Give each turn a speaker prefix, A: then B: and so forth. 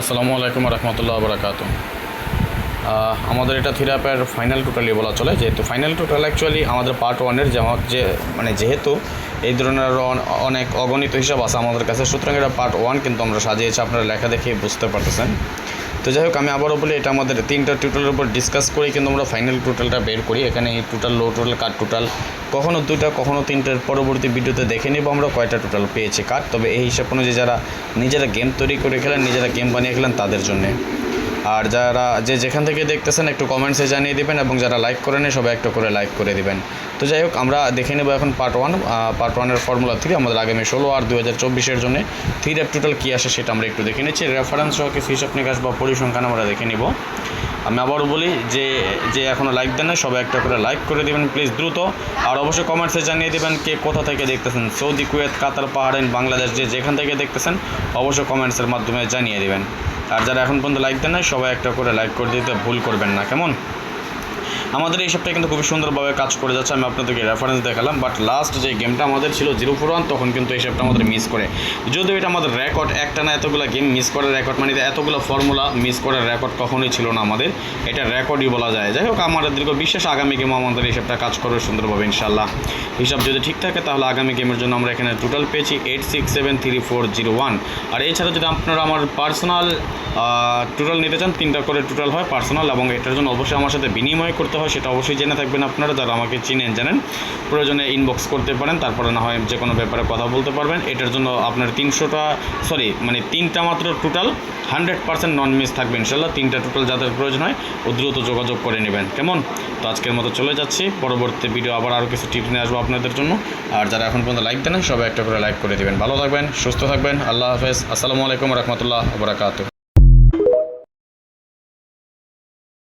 A: আসসালামু আলাইকুম রহমতুল্লাহ বরকাত। আমাদের এটা থিরাপের ফাইনাল টোটালি বলা চলে, যেহেতু ফাইনাল টোটাল অ্যাকচুয়ালি আমাদের পার্ট ওয়ানের যেহেতু এই ধরনের অনেক অগণিত হিসাব আছে আমাদের কাছে, সুতরাং এটা পার্ট ওয়ান কিন্তু আমরা সাজিয়েছি, আপনারা লেখা দেখে বুঝতে পারতেছেন। তো যাই হোক, আমি আবারও বলি, এটা আমাদের তিনটা টোটালের উপর ডিসকাস করি কিন্তু আমরা ফাইনাল টোটালটা বের করি। এখানে এই টোটাল, লো টোটাল, কাট টোটাল কখনো দুইটা কখনো তিনটার পরবর্তী ভিডিওতে দেখে নিব আমরা কয়টা টোটাল পেয়েছি কাট। তবে এই হিসাব অনুযায়ী যারা নিজেরা গেম তৈরি করে খেলেন, নিজেরা গেম বানিয়ে খেলেন তাদের জন্যে। আর যারা যেখান থেকে দেখতেছেন একটু কমেন্টসে জানিয়ে দেবেন, এবং যারা লাইক করেন সবাই একটু করে লাইক করে দিবেন। তো যাই হোক, আমরা দেখে নেব এখন পার্ট ওয়ানের ফর্মুলা থেকে আমাদের আগামী 16 আর 2024-এর জন্য থ্রি টোটাল কী আসে সেটা আমরা একটু দেখে নিচ্ছি। রেফারেন্স সহ কিছু হিসাব নিকাশ বা পরিসংখ্যান আমরা দেখে নিব। আমি আবারও বলি, যে এখনও লাইক দেন না সবাই একটা করে লাইক করে দেবেন প্লিজ, দ্রুত। আর অবশ্যই কমেন্টসে জানিয়ে দেবেন কে কোথা থেকে দেখতেছেন, সৌদি, কুয়েত, কাতার, বাহরাইন, বাংলাদেশ, যেখান থেকে দেখতেছেন অবশ্যই কমেন্টসের মাধ্যমে জানিয়ে দেবেন। আর যারা এখন পর্যন্ত লাইক দেন না সবাই একটা করে লাইক করে দিতে ভুল করবেন না, কেমন? আমাদের এই সপ্তাহে কিন্তু খুবই সুন্দরভাবে কাজ করে যাচ্ছে। আমি আপনাদেরকে রেফারেন্স দেখালাম, বাট লাস্ট যে গেমটা আমাদের ছিল 041, তখন কিন্তু এই সপ্তাহে আমাদের মিস করে, যদিও এটা আমাদের রেকর্ড, একটা না এতগুলো গেম মিস করার রেকর্ড, মানে এতগুলো ফর্মুলা মিস করার রেকর্ড কখনোই ছিল না আমাদের, এটা রেকর্ডই বলা যায়। যাই হোক, আমাদের দীর্ঘ বিশ্বাস আগামী গেমও আমাদের এই সপ্তাহে কাজ করবে সুন্দরভাবে ইনশাল্লাহ। হিসাব যদি ঠিক থাকে তাহলে আগামী গেমের জন্য আমরা এখানে টোটাল পেয়েছি 867340 আর এছাড়া যদি আপনারা আমার পার্সোনাল টোটাল নিতে চান, 3টা করে টোটাল হয় পার্সোনাল, এবং এটার জন্য অবশ্যই আমার সাথে বিনিময় করতে হয়, সেটা অবশ্যই জেনে থাকবেন আপনারা যারা আমাকে চিনেন জানেন। প্রয়োজনে ইনবক্স করতে পারেন, তারপরে না হয় যে কোনো ব্যাপারে কথা বলতে পারবেন। এটার জন্য আপনার 3টা মাত্র টোটাল 100% নন মিস থাকবে ইনশাল্লাহ। 3টা টোটাল যাদের প্রয়োজন হয় ও দ্রুত যোগাযোগ করে নেবেন, কেমন? তো আজকের মতো চলে যাচ্ছি, পরবর্তী ভিডিও আবার আরও কিছু টিপস নিয়ে আসবো আপনাদের জন্য। আর যারা এখন পর্যন্ত লাইক দেন সবাই একটা করে লাইক করে দেবেন। ভালো থাকবেন, সুস্থ থাকবেন, আল্লাহ হাফেজ, আসসালামু আলাইকুম রহমতুল্লাহ বরকাত।